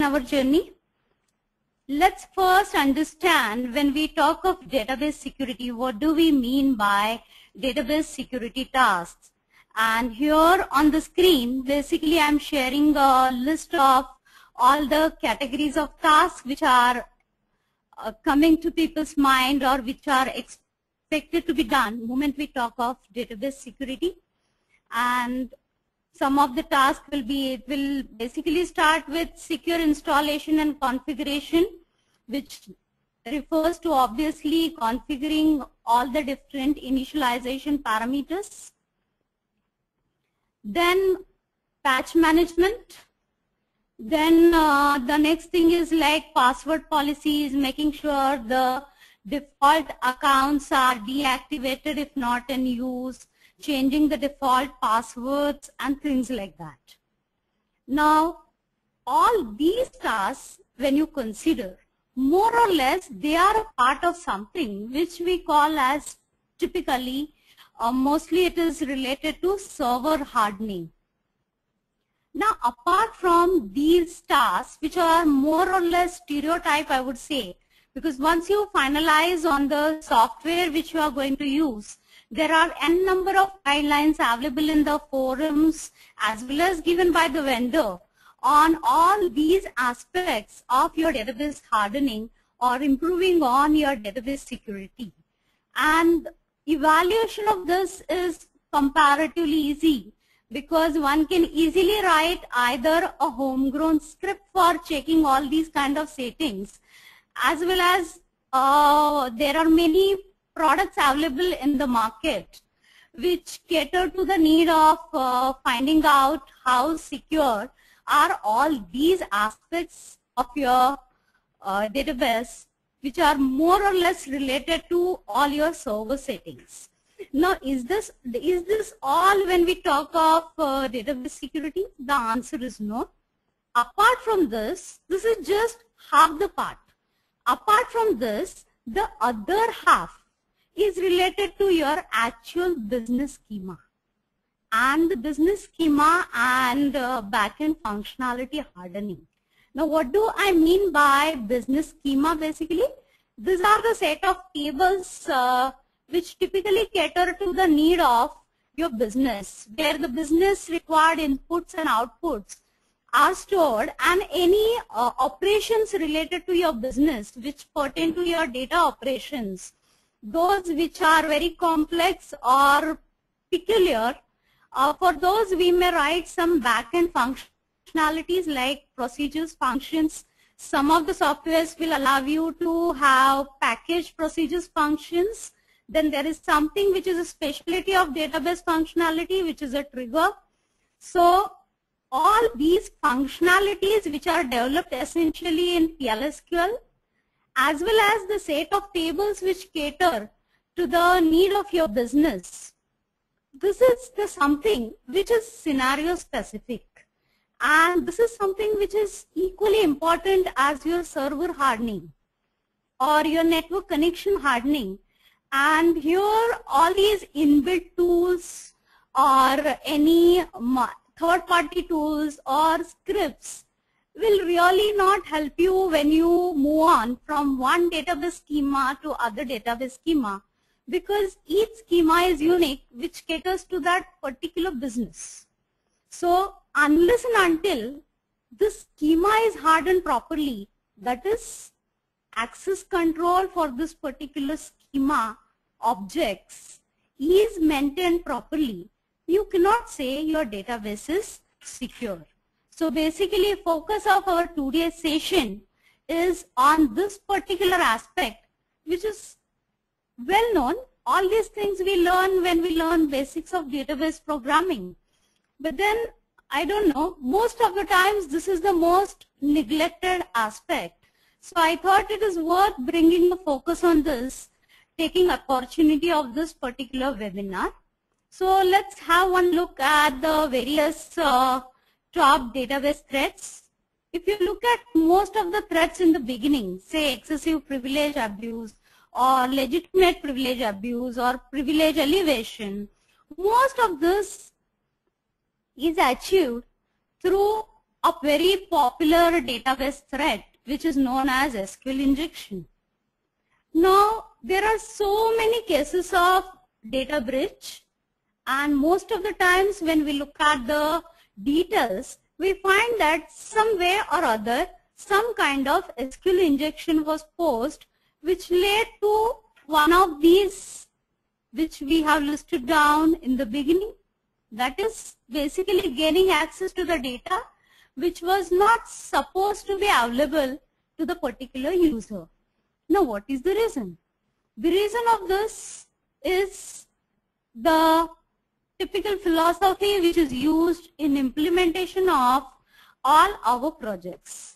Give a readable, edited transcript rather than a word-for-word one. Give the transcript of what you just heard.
our journey. Let's first understand when we talk of database security, what do we mean by database security tasks? And here on the screen, basically I'm sharing a list of all the categories of tasks which are coming to people's mind or which are expected to be done the moment we talk of database security. And some of the tasks will be, it will basically start with secure installation and configuration, which refers to obviously configuring all the different initialization parameters. Then patch management. Then the next thing is like password policies, making sure the default accounts are deactivated if not in use, changing the default passwords and things like that. Now, all these tasks, when you consider, more or less, they are a part of something which we call as typically, mostly it is related to server hardening. Now, apart from these tasks, which are more or less stereotype, I would say, because once you finalize on the software which you are going to use, there are n number of guidelines available in the forums as well as given by the vendor on all these aspects of your database hardening or improving on your database security. And evaluation of this is comparatively easy because one can easily write either a homegrown script for checking all these kind of settings, as well as there are many products available in the market which cater to the need of finding out how secure are all these aspects of your database, which are more or less related to all your server settings. Now, is this all when we talk of database security? The answer is no. Apart from this is just half the part. Apart from this, the other half is related to your actual business schema and the business schema and backend functionality hardening. Now, what do I mean by business schema? Basically, these are the set of tables which typically cater to the need of your business, where the business required inputs and outputs are stored, and any operations related to your business which pertain to your data operations, those which are very complex or peculiar, for those we may write some backend functionalities like procedures, functions. Some of the softwares will allow you to have package procedures functions. Then there is something which is a specialty of database functionality, which is a trigger. So all these functionalities which are developed essentially in PLSQL, as well as the set of tables which cater to the need of your business. This is the something which is scenario specific, and this is something which is equally important as your server hardening or your network connection hardening. And here all these inbuilt tools or any third-party tools or scripts will really not help you when you move on from one database schema to other database schema, because each schema is unique which caters to that particular business. So unless and until this schema is hardened properly, that is access control for this particular schema objects is maintained properly, you cannot say your database is secure. So basically, focus of our today's session is on this particular aspect, which is well known. All these things we learn when we learn basics of database programming. But then, I don't know, most of the times this is the most neglected aspect. So I thought it is worth bringing the focus on this, taking opportunity of this particular webinar. So let's have one look at the various top database threats. If you look at most of the threats in the beginning, say excessive privilege abuse or legitimate privilege abuse or privilege elevation, most of this is achieved through a very popular database threat, which is known as SQL injection. Now, there are so many cases of data breach, and most of the times when we look at the details, we find that some way or other, some kind of SQL injection was posed, which led to one of these, which we have listed down in the beginning. That is basically gaining access to the data, which was not supposed to be available to the particular user. Now, what is the reason? The reason of this is the typical philosophy which is used in implementation of all our projects.